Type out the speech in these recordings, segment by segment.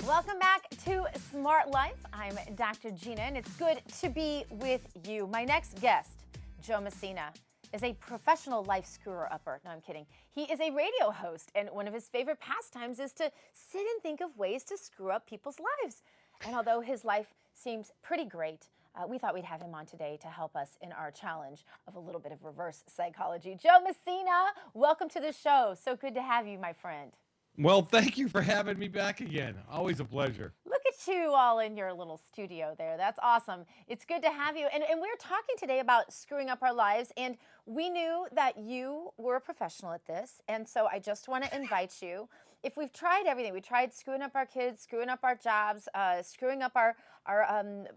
Welcome back to Smart Life. I'm Dr. Gina, and it's good to be with you. My next guest, Joe Messina, is a professional life screwer-upper. No, I'm kidding. He is a radio host, and one of his favorite pastimes is to sit and think of ways to screw up people's lives. And although his life seems pretty great, we thought we'd have him on today to help us in our challenge of a little bit of reverse psychology. Joe Messina, welcome to the show. So good to have you, my friend. Well, thank you for having me back again. Always a pleasure. Look at you all in your little studio there. That's awesome. It's good to have you. And we're talking today about screwing up our lives. And we knew that you were a professional at this. And so I just want to invite you. If we've tried everything, we tried screwing up our kids, screwing up our jobs, screwing up our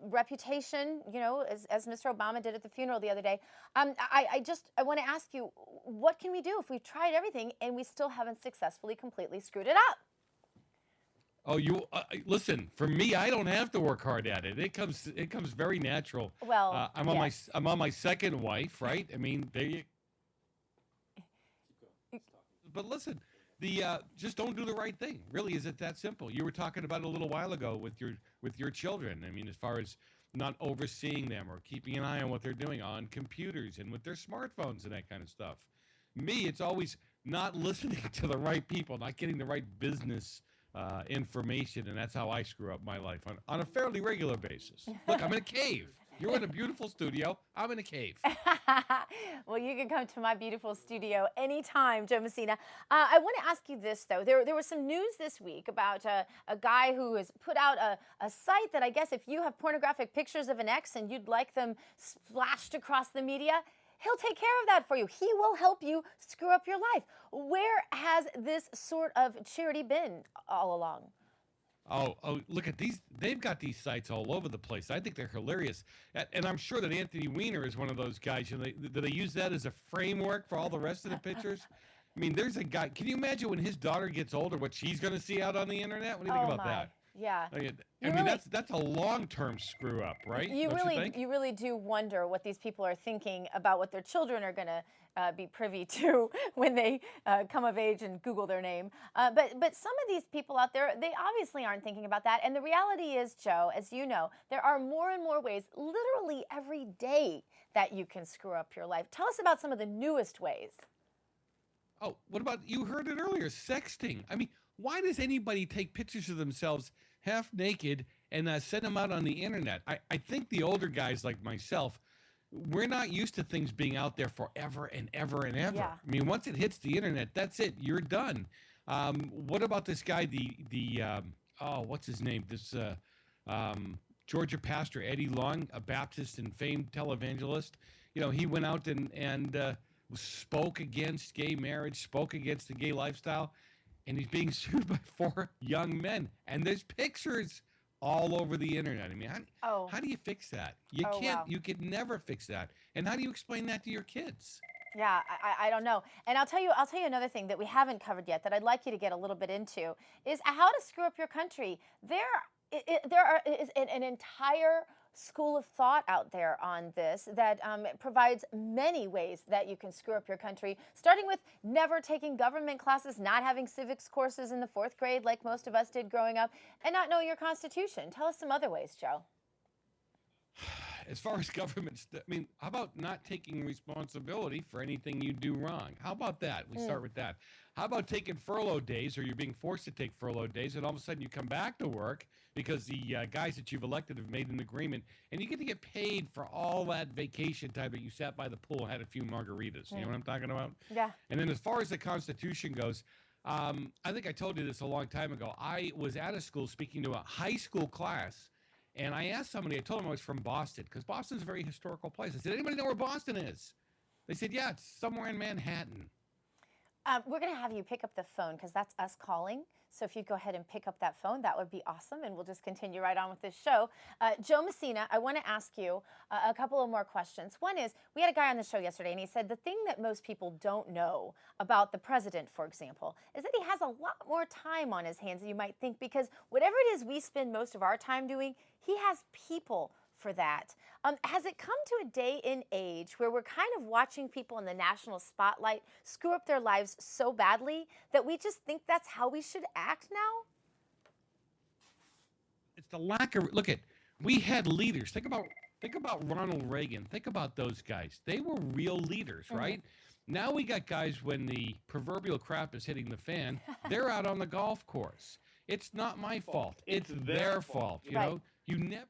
reputation, you know, as Mr. Obama did at the funeral the other day. I want to ask you, what can we do if we've tried everything and we still haven't successfully completely screwed it up? Oh, you listen. For me, I don't have to work hard at it. It comes very natural. Well, I'm on my second wife, right? I mean, but listen, just don't do the right thing. Really, is it that simple? You were talking about it a little while ago with your children. I mean, as far as not overseeing them or keeping an eye on what they're doing on computers and with their smartphones and that kind of stuff. Me, it's always not listening to the right people, not getting the right business information, and that's how I screw up my life on a fairly regular basis. Look, I'm in a cave. You're in a beautiful studio. I'm in a cave. Well, you can come to my beautiful studio anytime, Joe Messina. I want to ask you this, though. There was some news this week about a guy who has put out a site that I guess if you have pornographic pictures of an ex and you'd like them splashed across the media, he'll take care of that for you. He will help you screw up your life. Where has this sort of charity been all along? Oh, look at these. They've got these sites all over the place. I think they're hilarious. And I'm sure that Anthony Weiner is one of those guys. Do they use that as a framework for all the rest of the pictures? I mean, there's a guy. Can you imagine when his daughter gets older, what she's going to see out on the internet? What do you think about that? Yeah. I mean, that's a long-term screw up, right? You really do wonder what these people are thinking about what their children are going to be privy to when they come of age and Google their name. But some of these people out there, they obviously aren't thinking about that. And the reality is, Joe, as you know, there are more and more ways, literally every day, that you can screw up your life. Tell us about some of the newest ways. Oh, what about, you heard it earlier, sexting. I mean, why does anybody take pictures of themselves half naked and send them out on the internet? I think the older guys like myself, we're not used to things being out there forever and ever and ever. Yeah. I mean, once it hits the internet, that's it. You're done. What about this guy, what's his name? This Georgia pastor, Eddie Long, a Baptist and famed televangelist. You know, he went out and spoke against gay marriage, spoke against the gay lifestyle. And he's being sued by 4 young men. And there's pictures all over the internet. I mean, how do you fix that? You can't. Wow. You could never fix that. And how do you explain that to your kids? Yeah, I don't know. And I'll tell you another thing that we haven't covered yet that I'd like you to get a little bit into is how to screw up your country. There is an entire school of thought out there on this that provides many ways that you can screw up your country, starting with never taking government classes, not having civics courses in the 4th grade like most of us did growing up, and not know your Constitution. Tell us some other ways, Joe. As far as government, I mean, how about not taking responsibility for anything you do wrong? How about that? We start with that. How about taking furlough days, or you're being forced to take furlough days, and all of a sudden you come back to work because the guys that you've elected have made an agreement, and you get to get paid for all that vacation time that you sat by the pool and had a few margaritas. You know what I'm talking about? Yeah. And then as far as the Constitution goes, I think I told you this a long time ago. I was at a school speaking to a high school class, and I asked somebody, I told them I was from Boston, because Boston's a very historical place. I said, anybody know where Boston is? They said, yeah, it's somewhere in Manhattan. We're going to have you pick up the phone because that's us calling. So if you go ahead and pick up that phone, that would be awesome. And we'll just continue right on with this show. Joe Messina, I want to ask you a couple of more questions. One is, we had a guy on the show yesterday, and he said the thing that most people don't know about the president, for example, is that he has a lot more time on his hands than you might think, because whatever it is we spend most of our time doing, he has people for that. Has it come to a day and age where we're kind of watching people in the national spotlight screw up their lives so badly that we just think that's how we should act now? It's the lack of look at. We had leaders. Think about Ronald Reagan. Think about those guys. They were real leaders, right? Now we got guys when the proverbial crap is hitting the fan, they're out on the golf course. It's not my fault. It's their fault. You Right. know, you never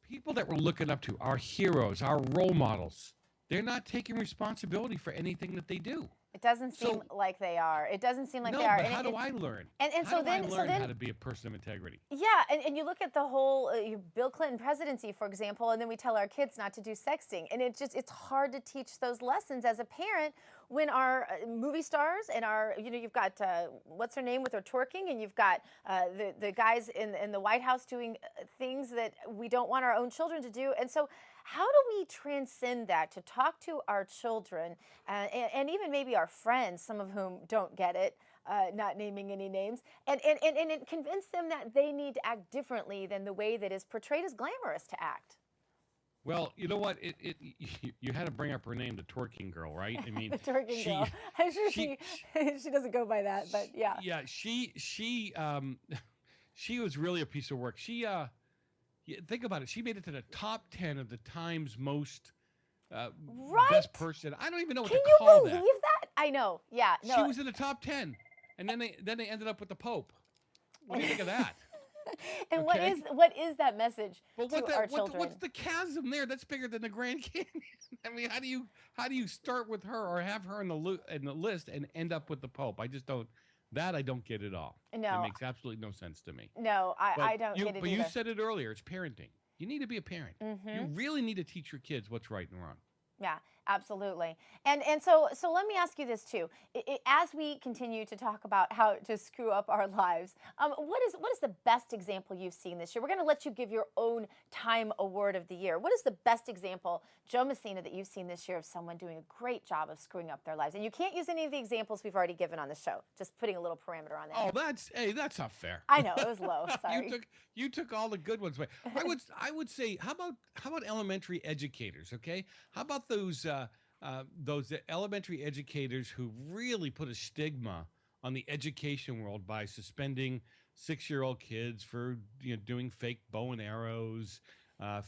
people that we're looking up to, our heroes, our role models, they're not taking responsibility for anything that they do. It doesn't seem So like they are. It doesn't seem like no, they are. but how do I learn? And How so do I then learn how to be a person of integrity? yeah, and you look at the whole Bill Clinton presidency, for example, and then we tell our kids not to do sexting, and it's hard to teach those lessons as a parent when our movie stars and our you've got what's her name with her twerking, and you've got the guys in the White House doing things that we don't want our own children to do, and so. How do we transcend that to talk to our children and even maybe our friends, some of whom don't get it, not naming any names, and convince them that they need to act differently than the way that is portrayed as glamorous to act? Well, you know what? You had to bring up her name, the twerking girl, right? I mean, The twerking she, girl. I'm sure she, she doesn't go by that, but yeah. yeah, she was really a piece of work. Think about it. She made it to the top 10 of the Times most Right? best person. I don't even know what Can to you call believe that. that? I know. Yeah. She No. was in the top 10, and then they ended up with the Pope. What do you think of that? And Okay. what is that message Well, to our children? what's the chasm there? That's bigger than the Grand Canyon. I mean, how do you start with her or have her in the list and end up with the Pope? I just don't. That I don't get at all. No. It makes absolutely no sense to me. No, I don't get it But either. you said it earlier. It's parenting. You need to be a parent. You really need to teach your kids what's right and wrong. Yeah, absolutely. And so let me ask you this too. As we continue to talk about how to screw up our lives, what is the best example you've seen this year? We're going to let you give your own Time Award of the Year. What is the best example, Joe Messina, that you've seen this year of someone doing a great job of screwing up their lives? And you can't use any of the examples we've already given on the show. Just putting a little parameter on that. Oh, that's not fair. I know it was low. Sorry. You took all the good ones away. I would say how about elementary educators? Okay, how about those elementary educators who really put a stigma on the education world by suspending 6-year-old kids for doing fake bow and arrows,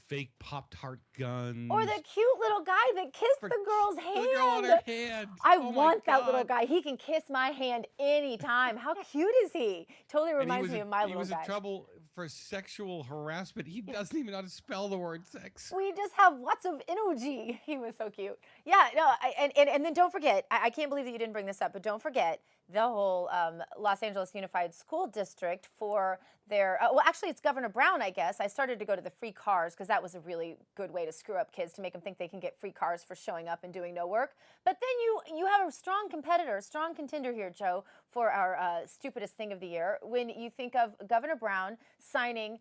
fake Pop-Tart guns, Or the cute little guy that kissed the girl's the hand. girl on her hand. I Oh my want that little God. guy. He can kiss my hand anytime. How cute is he? Totally And reminds me of my he little was guy. in trouble for sexual harassment. He doesn't even know how to spell the word sex. We just have lots of energy. He was so cute. Yeah, no, and then don't forget, I can't believe that you didn't bring this up, but don't forget the whole Los Angeles Unified School District for their, well, actually, it's Governor Brown, I guess. I started to go to the free cars because that was a really good way to screw up kids, to make them think they can get free cars for showing up and doing no work. But then you have a strong competitor, a strong contender here, Joe, for our stupidest thing of the year, when you think of Governor Brown signing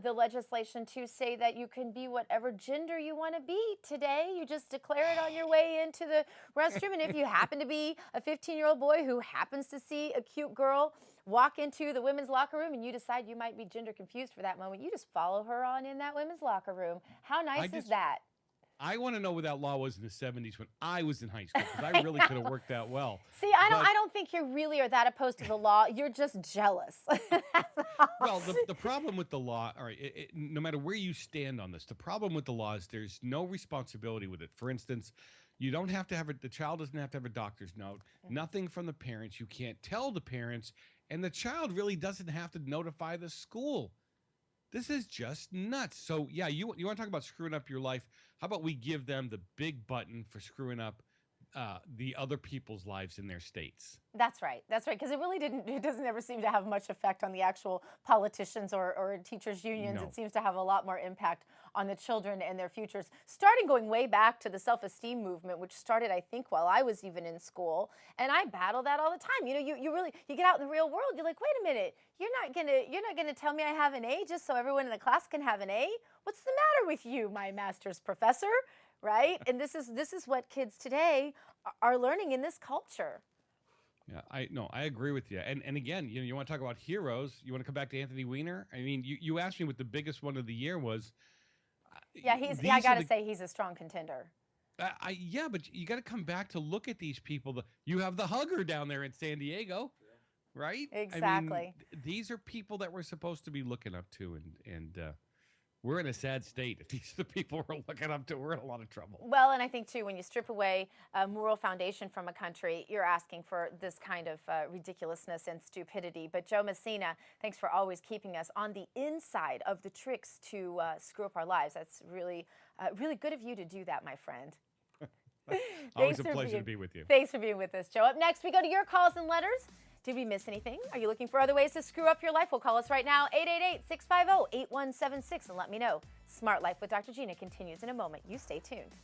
the legislation to say that you can be whatever gender you want to be today. You just declare it on your way into the restroom, and if you happen to be a 15-year-old boy who happens to see a cute girl walk into the women's locker room and you decide you might be gender confused for that moment, you just follow her on in that women's locker room. How nice is that? I want to know what that law was in the 70s when I was in high school, because I really could have worked that well. See, I don't think you really are that opposed to the law. You're just jealous. Well, the problem with the law, all right, no matter where you stand on this, the problem with the law is there's no responsibility with it. For instance, you don't have to have the child doesn't have to have a doctor's note, nothing from the parents. You can't tell the parents, and the child really doesn't have to notify the school. This is just nuts. So, yeah, you want to talk about screwing up your life? How about we give them the big button for screwing up the other people's lives in their states? That's right. That's right. Because it doesn't ever seem to have much effect on the actual politicians or teachers' unions. No. It seems to have a lot more impact on the children and their futures. Starting going way back to the self-esteem movement, which started, I think, while I was even in school. And I battle that all the time. You get out in the real world, you're like, wait a minute, you're not gonna tell me I have an A just so everyone in the class can have an A? What's the matter with you, my master's professor? Right? And this is what kids today are learning in this culture. Yeah, I agree with you. And again, you want to talk about heroes. You want to come back to Anthony Weiner? I mean, you asked me what the biggest one of the year was. Yeah, I got to say he's a strong contender. Yeah, but you got to come back to look at these people. You have the hugger down there in San Diego, right? Exactly. These are people that we're supposed to be looking up to, and we're in a sad state. If these are the people we're looking up to, we're in a lot of trouble. Well, and I think, too, when you strip away a moral foundation from a country, you're asking for this kind of ridiculousness and stupidity. But Joe Messina, thanks for always keeping us on the inside of the tricks to screw up our lives. That's really, really good of you to do that, my friend. Always a pleasure to be with you. Thanks for being with us, Joe. Up next, we go to your calls and letters. Did we miss anything? Are you looking for other ways to screw up your life? Well, call us right now, 888-650-8176, and let me know. Smart Life with Dr. Gina continues in a moment. You stay tuned.